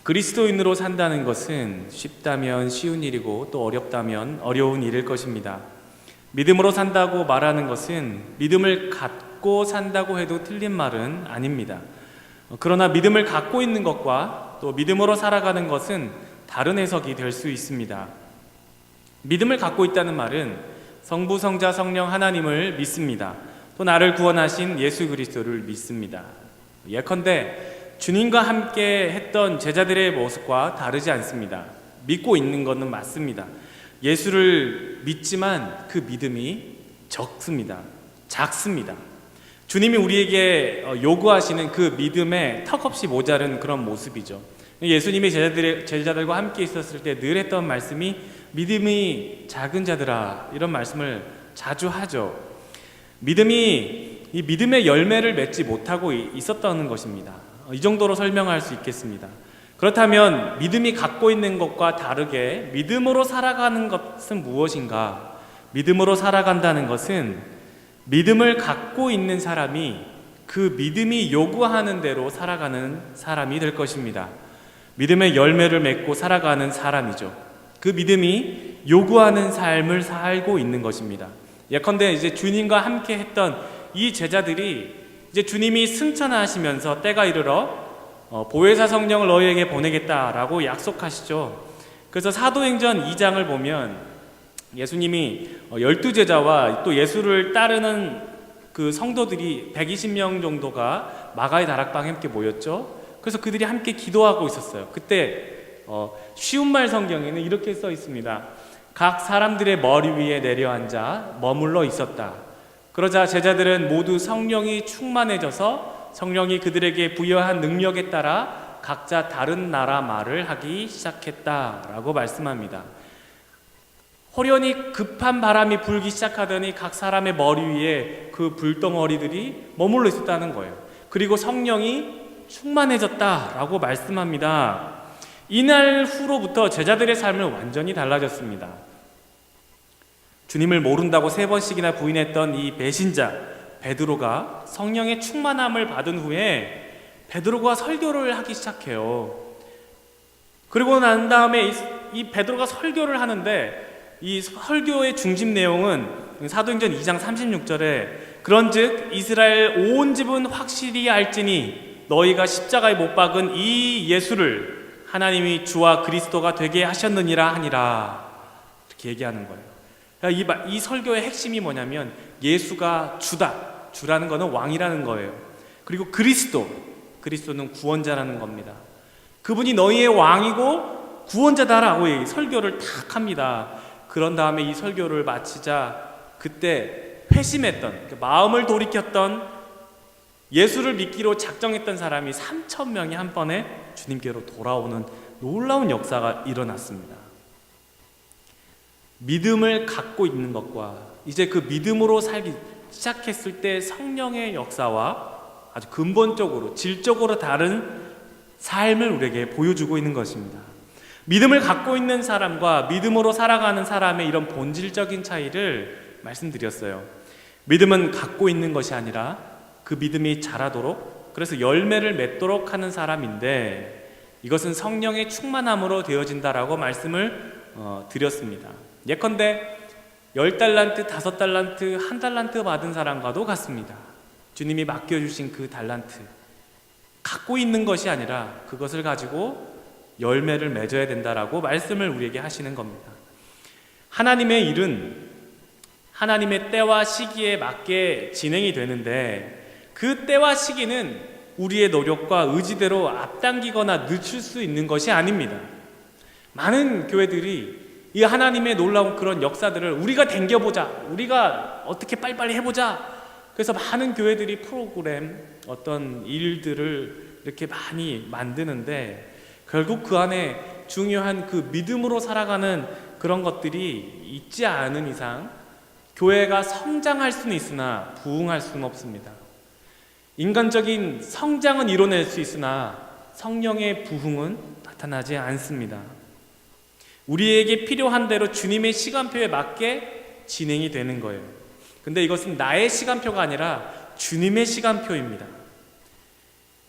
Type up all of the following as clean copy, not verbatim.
그리스도인으로 산다는 것은 쉽다면 쉬운 일이고 또 어렵다면 어려운 일일 것입니다. 믿음으로 산다고 말하는 것은 믿음을 갖고 산다고 해도 틀린 말은 아닙니다. 그러나 믿음을 갖고 있는 것과 또 믿음으로 살아가는 것은 다른 해석이 될 수 있습니다. 믿음을 갖고 있다는 말은 성부, 성자, 성령 하나님을 믿습니다. 또 나를 구원하신 예수 그리스도를 믿습니다. 예컨대 주님과 함께 했던 제자들의 모습과 다르지 않습니다. 믿고 있는 것은 맞습니다. 예수를 믿지만 그 믿음이 적습니다. 작습니다. 주님이 우리에게 요구하시는 그 믿음에 턱없이 모자른 그런 모습이죠. 예수님이 제자들과 함께 있었을 때 늘 했던 말씀이 믿음이 작은 자들아, 이런 말씀을 자주 하죠. 이 믿음의 열매를 맺지 못하고 있었다는 것입니다. 이 정도로 설명할 수 있겠습니다. 그렇다면 믿음이 갖고 있는 것과 다르게 믿음으로 살아가는 것은 무엇인가? 믿음으로 살아간다는 것은 믿음을 갖고 있는 사람이 그 믿음이 요구하는 대로 살아가는 사람이 될 것입니다. 믿음의 열매를 맺고 살아가는 사람이죠. 그 믿음이 요구하는 삶을 살고 있는 것입니다. 예컨대 이제 주님과 함께 했던 이 제자들이 이제 주님이 승천하시면서 때가 이르러 보혜사 성령을 너희에게 보내겠다라고 약속하시죠. 그래서 사도행전 2장을 보면 예수님이 12제자와 또 예수를 따르는 그 성도들이 120명 정도가 마가의 다락방에 함께 모였죠. 그래서 그들이 함께 기도하고 있었어요. 그때 쉬운 말 성경에는 이렇게 써 있습니다. 각 사람들의 머리 위에 내려앉아 머물러 있었다. 그러자 제자들은 모두 성령이 충만해져서 성령이 그들에게 부여한 능력에 따라 각자 다른 나라 말을 하기 시작했다라고 말씀합니다. 호련히 급한 바람이 불기 시작하더니 각 사람의 머리 위에 그 불덩어리들이 머물러 있었다는 거예요. 그리고 성령이 충만해졌다라고 말씀합니다. 이날 후로부터 제자들의 삶은 완전히 달라졌습니다. 주님을 모른다고 3번씩이나 부인했던 이 배신자 베드로가 성령의 충만함을 받은 후에 베드로가 설교를 하기 시작해요. 그리고 난 다음에 이 베드로가 설교를 하는데 이 설교의 중심 내용은 사도행전 2장 36절에 그런즉 이스라엘 온 집은 확실히 알지니 너희가 십자가에 못 박은 이 예수를 하나님이 주와 그리스도가 되게 하셨느니라 하니라, 이렇게 얘기하는 거예요. 이 설교의 핵심이 뭐냐면 예수가 주라는 것은 왕이라는 거예요. 그리고 그리스도는 구원자라는 겁니다. 그분이 너희의 왕이고 구원자다라고 설교를 탁 합니다. 그런 다음에 이 설교를 마치자 그때 회심했던, 마음을 돌이켰던, 예수를 믿기로 작정했던 사람이 3,000명이 한 번에 주님께로 돌아오는 놀라운 역사가 일어났습니다. 믿음을 갖고 있는 것과 이제 그 믿음으로 살기 시작했을 때 성령의 역사와 아주 근본적으로 질적으로 다른 삶을 우리에게 보여주고 있는 것입니다. 믿음을 갖고 있는 사람과 믿음으로 살아가는 사람의 이런 본질적인 차이를 말씀드렸어요. 믿음은 갖고 있는 것이 아니라 그 믿음이 자라도록, 그래서 열매를 맺도록 하는 사람인데 이것은 성령의 충만함으로 되어진다라고 말씀을 드렸습니다. 예컨대 10달란트, 5달란트, 1달란트 받은 사람과도 같습니다. 주님이 맡겨주신 그 달란트 갖고 있는 것이 아니라 그것을 가지고 열매를 맺어야 된다라고 말씀을 우리에게 하시는 겁니다. 하나님의 일은 하나님의 때와 시기에 맞게 진행이 되는데 그 때와 시기는 우리의 노력과 의지대로 앞당기거나 늦출 수 있는 것이 아닙니다. 많은 교회들이 이 하나님의 놀라운 그런 역사들을 우리가 당겨보자, 우리가 어떻게 빨리빨리 해보자, 그래서 많은 교회들이 프로그램, 어떤 일들을 이렇게 많이 만드는데 결국 그 안에 중요한 그 믿음으로 살아가는 그런 것들이 있지 않은 이상 교회가 성장할 수는 있으나 부흥할 수는 없습니다. 인간적인 성장은 이뤄낼 수 있으나 성령의 부흥은 나타나지 않습니다. 우리에게 필요한 대로 주님의 시간표에 맞게 진행이 되는 거예요. 근데 이것은 나의 시간표가 아니라 주님의 시간표입니다.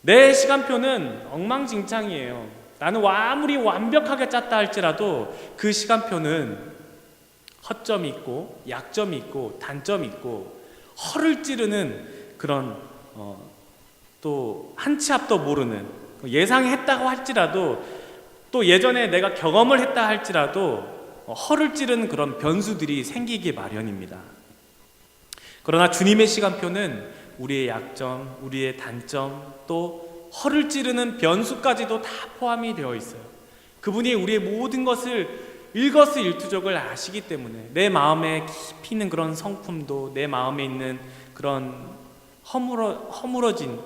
내 시간표는 엉망진창이에요. 나는 아무리 완벽하게 짰다 할지라도 그 시간표는 허점이 있고 약점이 있고 단점이 있고 허를 찌르는 그런 또 한 치 앞도 모르는, 예상했다고 할지라도 또 예전에 내가 경험을 했다 할지라도 허를 찌르는 그런 변수들이 생기기 마련입니다. 그러나 주님의 시간표는 우리의 약점, 우리의 단점, 또 허를 찌르는 변수까지도 다 포함이 되어 있어요. 그분이 우리의 모든 것을 일거수일투족을 아시기 때문에 내 마음에 깊이 있는 그런 성품도, 내 마음에 있는 그런 허물어진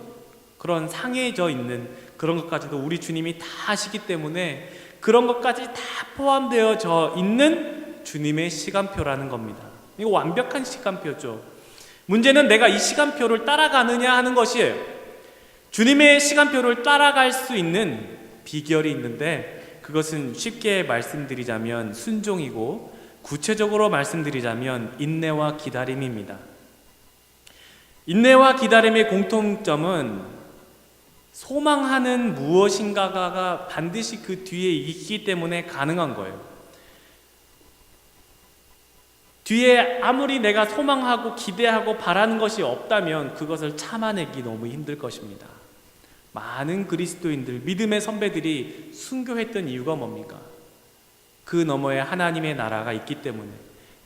그런 상해져 있는 그런 것까지도 우리 주님이 다 아시기 때문에 그런 것까지 다 포함되어져 있는 주님의 시간표라는 겁니다. 이거 완벽한 시간표죠. 문제는 내가 이 시간표를 따라가느냐 하는 것이에요. 주님의 시간표를 따라갈 수 있는 비결이 있는데, 그것은 쉽게 말씀드리자면 순종이고, 구체적으로 말씀드리자면 인내와 기다림입니다. 인내와 기다림의 공통점은 소망하는 무엇인가가 반드시 그 뒤에 있기 때문에 가능한 거예요. 뒤에 아무리 내가 소망하고 기대하고 바라는 것이 없다면 그것을 참아내기 너무 힘들 것입니다. 많은 그리스도인들, 믿음의 선배들이 순교했던 이유가 뭡니까? 그 너머에 하나님의 나라가 있기 때문에,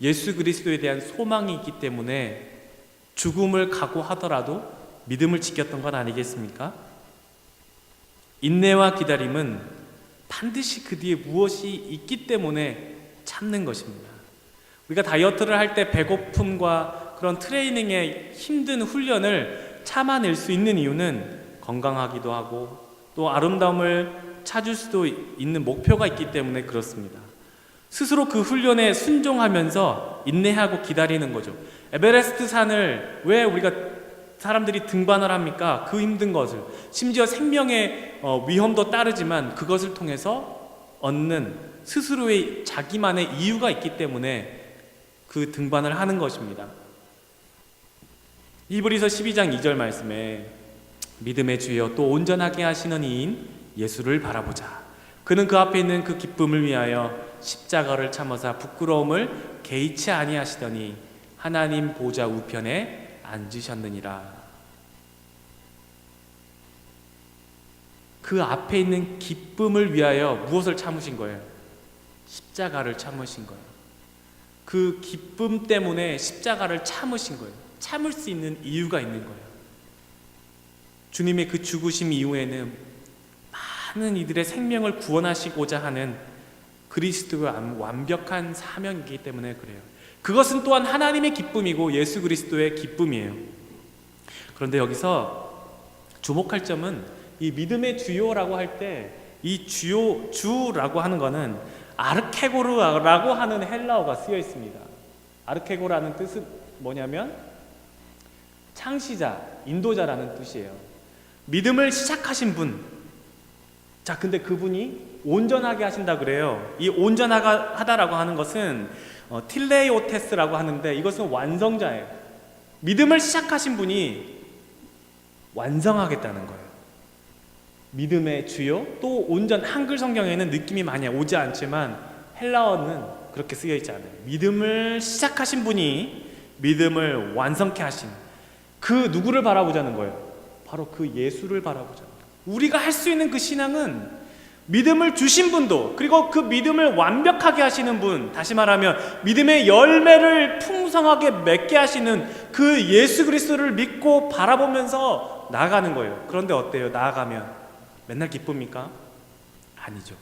예수 그리스도에 대한 소망이 있기 때문에 죽음을 각오하더라도 믿음을 지켰던 건 아니겠습니까? 인내와 기다림은 반드시 그 뒤에 무엇이 있기 때문에 참는 것입니다. 우리가 다이어트를 할 때 배고픔과 그런 트레이닝의 힘든 훈련을 참아낼 수 있는 이유는 건강하기도 하고 또 아름다움을 찾을 수도 있는 목표가 있기 때문에 그렇습니다. 스스로 그 훈련에 순종하면서 인내하고 기다리는 거죠. 에베레스트 산을 왜 우리가 사람들이 등반을 합니까? 그 힘든 것을, 심지어 생명의 위험도 따르지만 그것을 통해서 얻는 스스로의 자기만의 이유가 있기 때문에 그 등반을 하는 것입니다. 히브리서 12장 2절 말씀에 믿음의 주여 또 온전하게 하시는 이인 예수를 바라보자. 그는 그 앞에 있는 그 기쁨을 위하여 십자가를 참으사 부끄러움을 개의치 아니하시더니 하나님 보좌 우편에 앉으셨느니라. 그 앞에 있는 기쁨을 위하여 무엇을 참으신 거예요? 십자가를 참으신 거예요. 그 기쁨 때문에 십자가를 참으신 거예요. 참을 수 있는 이유가 있는 거예요. 주님의 그 죽으심 이후에는 많은 이들의 생명을 구원하시고자 하는 그리스도의 완벽한 사명이기 때문에 그래요. 그것은 또한 하나님의 기쁨이고 예수 그리스도의 기쁨이에요. 그런데 여기서 주목할 점은 이 믿음의 주요라고 할 때 이 주라고 하는 것은 아르케고르라고 하는 헬라어가 쓰여 있습니다. 아르케고라는 뜻은 뭐냐면 창시자, 인도자라는 뜻이에요. 믿음을 시작하신 분. 자, 근데 그분이 온전하게 하신다 그래요. 이 온전하다라고 하는 것은 틸레오테스라고 하는데 이것은 완성자예요. 믿음을 시작하신 분이 완성하겠다는 거예요. 믿음의 주요, 또 온전, 한글 성경에는 느낌이 많이 오지 않지만 헬라어는 그렇게 쓰여 있지 않아요. 믿음을 시작하신 분이 믿음을 완성케 하신 그 누구를 바라보자는 거예요? 바로 그 예수를 바라보자는 거예요. 우리가 할 수 있는 그 신앙은 믿음을 주신 분도, 그리고 그 믿음을 완벽하게 하시는 분, 다시 말하면 믿음의 열매를 풍성하게 맺게 하시는 그 예수 그리스도를 믿고 바라보면서 나아가는 거예요. 그런데 어때요? 나아가면 맨날 기쁩니까? 아니죠.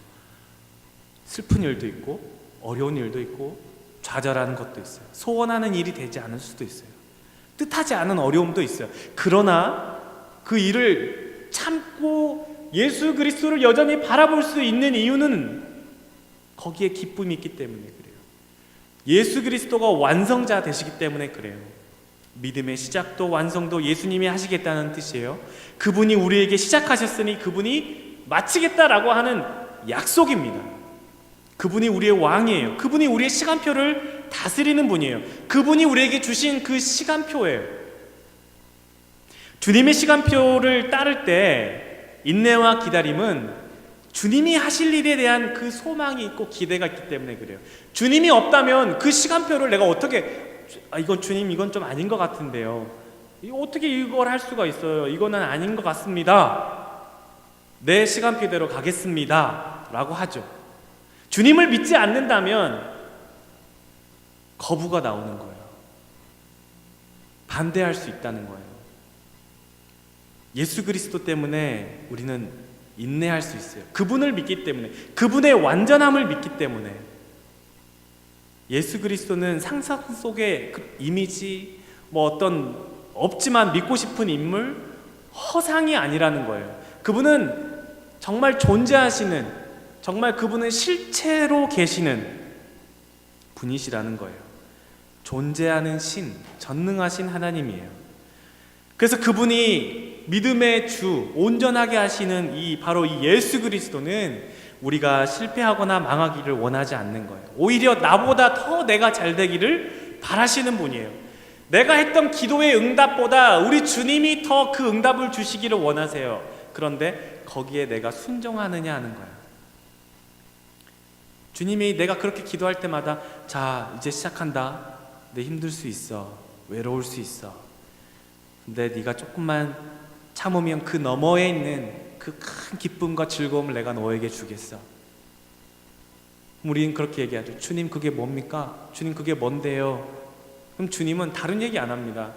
슬픈 일도 있고 어려운 일도 있고 좌절하는 것도 있어요. 소원하는 일이 되지 않을 수도 있어요. 뜻하지 않은 어려움도 있어요. 그러나 그 일을 참고 예수 그리스도를 여전히 바라볼 수 있는 이유는 거기에 기쁨이 있기 때문에 그래요. 예수 그리스도가 완성자 되시기 때문에 그래요. 믿음의 시작도 완성도 예수님이 하시겠다는 뜻이에요. 그분이 우리에게 시작하셨으니 그분이 마치겠다라고 하는 약속입니다. 그분이 우리의 왕이에요. 그분이 우리의 시간표를 다스리는 분이에요. 그분이 우리에게 주신 그 시간표예요. 주님의 시간표를 따를 때 인내와 기다림은 주님이 하실 일에 대한 그 소망이 있고 기대가 있기 때문에 그래요. 주님이 없다면 그 시간표를 내가 어떻게 이건 주님 이건 좀 아닌 것 같은데요. 어떻게 이걸 할 수가 있어요? 이거는 아닌 것 같습니다. 내 시간표대로 가겠습니다 라고 하죠. 주님을 믿지 않는다면 거부가 나오는 거예요. 반대할 수 있다는 거예요. 예수 그리스도 때문에 우리는 인내할 수 있어요. 그분을 믿기 때문에, 그분의 완전함을 믿기 때문에. 예수 그리스도는 상상 속의 그 이미지, 어떤 없지만 믿고 싶은 인물, 허상이 아니라는 거예요. 그분은 정말 존재하시는, 정말 그분은 실체로 계시는 분이시라는 거예요. 존재하는 신, 전능하신 하나님이에요. 그래서 그분이 믿음의 주, 온전하게 하시는 바로 이 예수 그리스도는 우리가 실패하거나 망하기를 원하지 않는 거예요. 오히려 나보다 더 내가 잘 되기를 바라시는 분이에요. 내가 했던 기도의 응답보다 우리 주님이 더 그 응답을 주시기를 원하세요. 그런데 거기에 내가 순종하느냐 하는 거예요. 주님이 내가 그렇게 기도할 때마다 자, 이제 시작한다. 내 힘들 수 있어. 외로울 수 있어. 근데 네가 조금만 참으면 그 너머에 있는 그 큰 기쁨과 즐거움을 내가 너에게 주겠어. 우리는 그렇게 얘기하죠. 주님 그게 뭡니까? 주님 그게 뭔데요? 그럼 주님은 다른 얘기 안 합니다.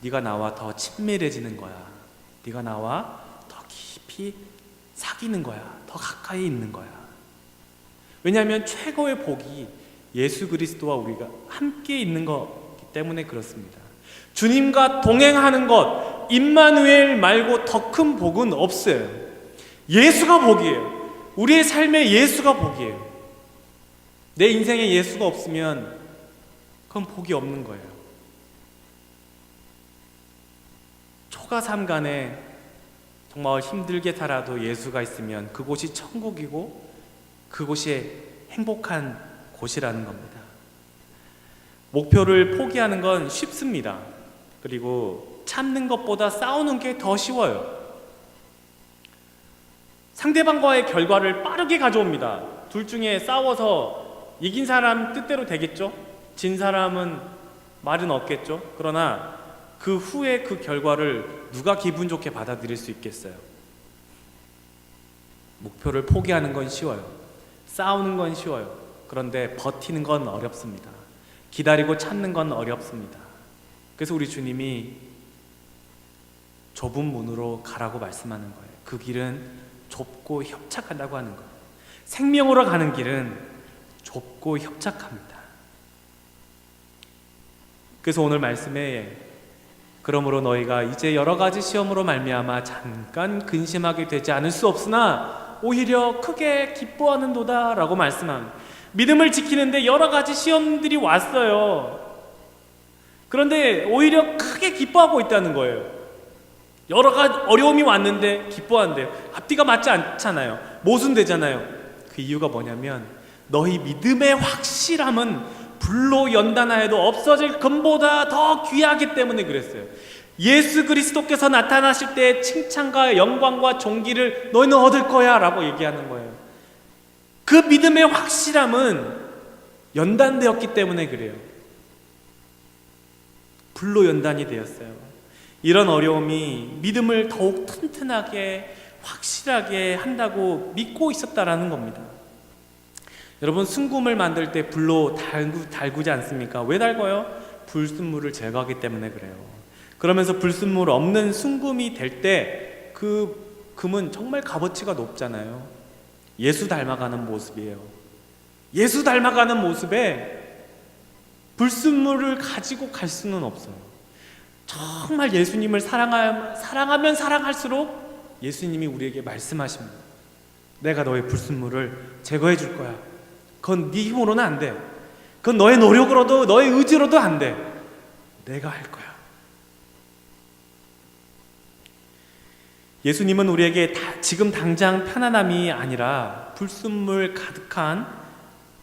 네가 나와 더 친밀해지는 거야. 네가 나와 더 깊이 사귀는 거야. 더 가까이 있는 거야. 왜냐하면 최고의 복이 예수 그리스도와 우리가 함께 있는 거기 때문에 그렇습니다. 주님과 동행하는 것, 임마누엘 말고 더 큰 복은 없어요. 예수가 복이에요. 우리의 삶에 예수가 복이에요. 내 인생에 예수가 없으면 그건 복이 없는 거예요. 초가 삼간에 정말 힘들게 살아도 예수가 있으면 그곳이 천국이고 그곳이 행복한 곳이라는 겁니다. 목표를 포기하는 건 쉽습니다. 그리고 참는 것보다 싸우는 게 더 쉬워요. 상대방과의 결과를 빠르게 가져옵니다. 둘 중에 싸워서 이긴 사람 뜻대로 되겠죠? 진 사람은 말은 없겠죠? 그러나 그 후에 그 결과를 누가 기분 좋게 받아들일 수 있겠어요? 목표를 포기하는 건 쉬워요. 싸우는 건 쉬워요. 그런데 버티는 건 어렵습니다. 기다리고 참는 건 어렵습니다. 그래서 우리 주님이 좁은 문으로 가라고 말씀하는 거예요. 그 길은 좁고 협착하다고 하는 거예요. 생명으로 가는 길은 좁고 협착합니다. 그래서 오늘 말씀에 그러므로 너희가 이제 여러 가지 시험으로 말미암아 잠깐 근심하게 되지 않을 수 없으나 오히려 크게 기뻐하는도다 라고 말씀합니다. 믿음을 지키는데 여러 가지 시험들이 왔어요. 그런데 오히려 크게 기뻐하고 있다는 거예요. 여러 가지 어려움이 왔는데 기뻐한대요. 앞뒤가 맞지 않잖아요. 모순되잖아요. 그 이유가 뭐냐면 너희 믿음의 확실함은 불로 연단하여도 없어질 금보다 더 귀하기 때문에 그랬어요. 예수 그리스도께서 나타나실 때 칭찬과 영광과 존귀를 너희는 얻을 거야 라고 얘기하는 거예요. 그 믿음의 확실함은 연단되었기 때문에 그래요. 불로 연단이 되었어요. 이런 어려움이 믿음을 더욱 튼튼하게 확실하게 한다고 믿고 있었다라는 겁니다. 여러분 순금을 만들 때 불로 달구지 않습니까? 왜 달궈요? 불순물을 제거하기 때문에 그래요. 그러면서 불순물 없는 순금이 될 때 그 금은 정말 값어치가 높잖아요. 예수 닮아가는 모습이에요. 예수 닮아가는 모습에 불순물을 가지고 갈 수는 없어요. 정말 예수님을 사랑하면 사랑할수록 예수님이 우리에게 말씀하십니다. 내가 너의 불순물을 제거해 줄 거야. 그건 네 힘으로는 안 돼. 그건 너의 노력으로도 너의 의지로도 안 돼. 내가 할 거야. 예수님은 우리에게 지금 당장 편안함이 아니라 불순물 가득한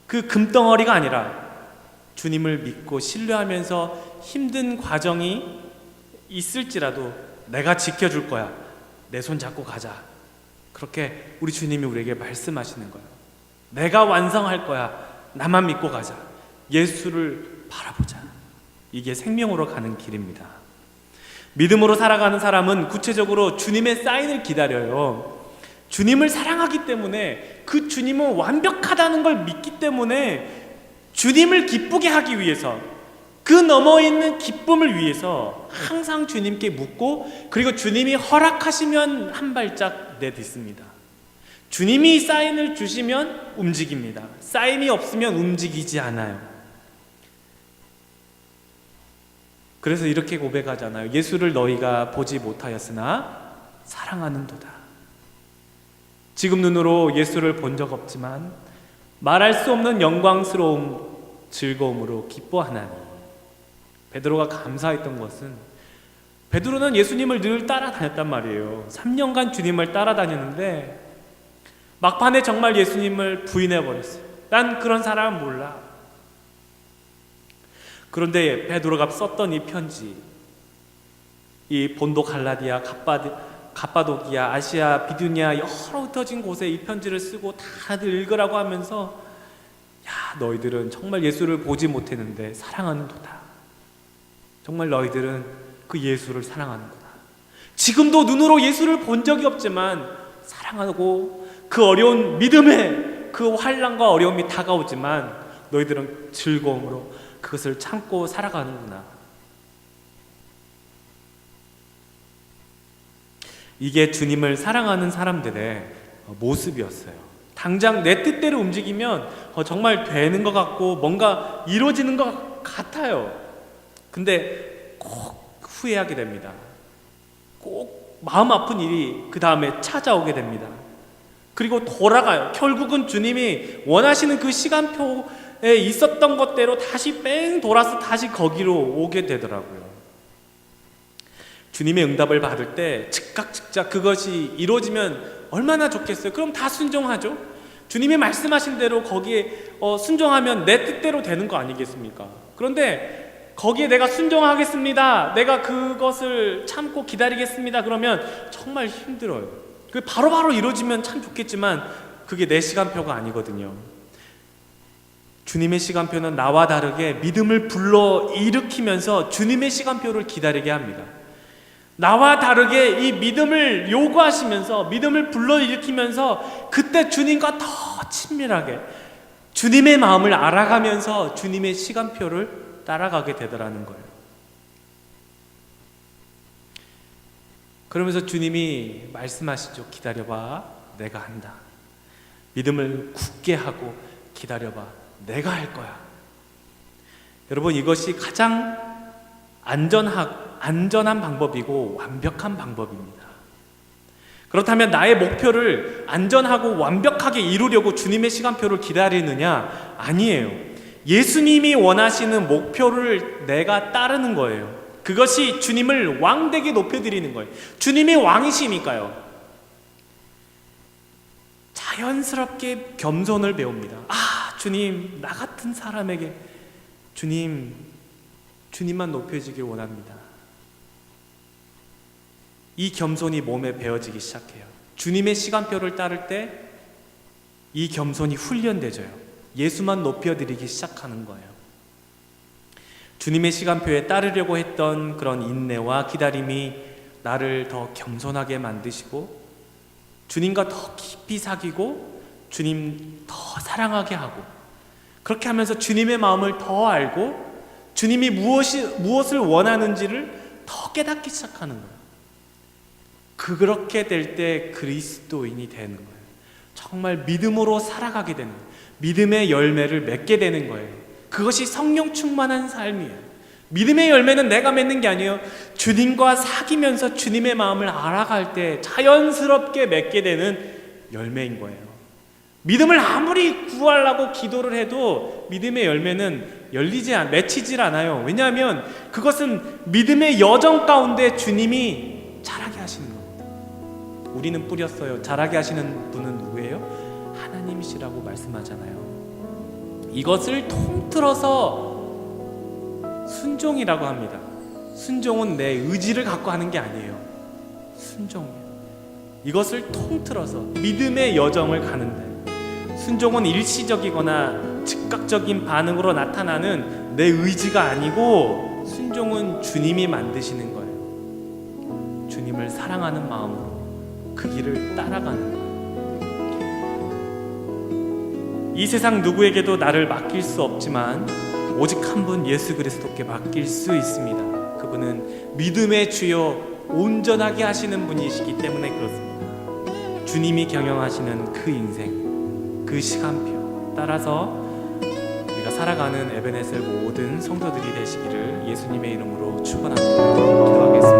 그 금덩어리가 아니라 주님을 믿고 신뢰하면서 힘든 과정이 있을지라도 내가 지켜줄 거야. 내 손 잡고 가자. 그렇게 우리 주님이 우리에게 말씀하시는 거예요. 내가 완성할 거야. 나만 믿고 가자. 예수를 바라보자. 이게 생명으로 가는 길입니다. 믿음으로 살아가는 사람은 구체적으로 주님의 사인을 기다려요. 주님을 사랑하기 때문에, 그 주님은 완벽하다는 걸 믿기 때문에 주님을 기쁘게 하기 위해서, 그 너머에 있는 기쁨을 위해서 항상 주님께 묻고, 그리고 주님이 허락하시면 한 발짝 내딛습니다. 주님이 사인을 주시면 움직입니다. 사인이 없으면 움직이지 않아요. 그래서 이렇게 고백하잖아요. 예수를 너희가 보지 못하였으나 사랑하는도다. 지금 눈으로 예수를 본 적 없지만 말할 수 없는 영광스러움, 즐거움으로 기뻐하나니. 베드로가 감사했던 것은, 베드로는 예수님을 늘 따라다녔단 말이에요. 3년간 주님을 따라다녔는데 막판에 정말 예수님을 부인해버렸어요. 난 그런 사람 몰라. 그런데 베드로가 썼던 이 편지, 이 본도 갈라디아, 갑바도기아, 아시아, 비두니아 여러 흩어진 곳에 이 편지를 쓰고 다들 읽으라고 하면서, 야, 너희들은 정말 예수를 보지 못했는데 사랑하는도다. 정말 너희들은 그 예수를 사랑하는구나. 지금도 눈으로 예수를 본 적이 없지만 사랑하고, 그 어려운 믿음의 그 환난과 어려움이 다가오지만 너희들은 즐거움으로 그것을 참고 살아가는구나. 이게 주님을 사랑하는 사람들의 모습이었어요. 당장 내 뜻대로 움직이면 정말 되는 것 같고 뭔가 이루어지는 것 같아요. 근데 꼭 후회하게 됩니다. 꼭 마음 아픈 일이 그 다음에 찾아오게 됩니다. 그리고 돌아가요. 결국은 주님이 원하시는 그 시간표에 있었던 것대로 다시 뺑 돌아서 다시 거기로 오게 되더라고요. 주님의 응답을 받을 때 즉각 그것이 이루어지면 얼마나 좋겠어요. 그럼 다 순종하죠. 주님이 말씀하신 대로 거기에 순종하면 내 뜻대로 되는 거 아니겠습니까? 그런데 거기에 내가 순종하겠습니다, 내가 그것을 참고 기다리겠습니다, 그러면 정말 힘들어요. 그 바로바로 이루어지면 참 좋겠지만 그게 내 시간표가 아니거든요. 주님의 시간표는 나와 다르게 믿음을 불러일으키면서 주님의 시간표를 기다리게 합니다. 나와 다르게 이 믿음을 요구하시면서, 믿음을 불러일으키면서 그때 주님과 더 친밀하게 주님의 마음을 알아가면서 주님의 시간표를 따라가게 되더라는 거예요. 그러면서 주님이 말씀하시죠. 기다려봐, 내가 한다. 믿음을 굳게 하고 기다려봐, 내가 할 거야. 여러분, 이것이 가장 안전한 방법이고 완벽한 방법입니다. 그렇다면 나의 목표를 안전하고 완벽하게 이루려고 주님의 시간표를 기다리느냐? 아니에요. 예수님이 원하시는 목표를 내가 따르는 거예요. 그것이 주님을 왕되게 높여드리는 거예요. 주님이 왕이시니까요. 자연스럽게 겸손을 배웁니다. 주님, 나 같은 사람에게 주님만 높여지길 원합니다. 이 겸손이 몸에 배어지기 시작해요. 주님의 시간표를 따를 때 이 겸손이 훈련되져요. 예수만 높여드리기 시작하는 거예요. 주님의 시간표에 따르려고 했던 그런 인내와 기다림이 나를 더 겸손하게 만드시고, 주님과 더 깊이 사귀고 주님 더 사랑하게 하고, 그렇게 하면서 주님의 마음을 더 알고 주님이 무엇을 원하는지를 더 깨닫기 시작하는 거예요. 그렇게 될 때 그리스도인이 되는 거예요. 정말 믿음으로 살아가게 되는 거예요. 믿음의 열매를 맺게 되는 거예요. 그것이 성령 충만한 삶이에요. 믿음의 열매는 내가 맺는 게 아니에요. 주님과 사귀면서 주님의 마음을 알아갈 때 자연스럽게 맺게 되는 열매인 거예요. 믿음을 아무리 구하려고 기도를 해도 믿음의 열매는 맺히질 않아요. 왜냐하면 그것은 믿음의 여정 가운데 주님이 자라게 하시는 겁니다. 우리는 뿌렸어요. 자라게 하시는 분은 누구예요? 하나님이시라고 말씀하잖아요. 이것을 통틀어서 순종이라고 합니다. 순종은 내 의지를 갖고 하는 게 아니에요. 순종이에요. 이것을 통틀어서 믿음의 여정을 가는데, 순종은 일시적이거나 즉각적인 반응으로 나타나는 내 의지가 아니고 순종은 주님이 만드시는 거예요. 주님을 사랑하는 마음으로 그 길을 따라가는 거예요. 이 세상 누구에게도 나를 맡길 수 없지만 오직 한 분 예수 그리스도께 맡길 수 있습니다. 그분은 믿음의 주요 온전하게 하시는 분이시기 때문에 그렇습니다. 주님이 경영하시는 그 인생, 그 시간표 따라서 우리가 살아가는 에베네셀 모든 성도들이 되시기를 예수님의 이름으로 축원합니다. 기도하겠습니다.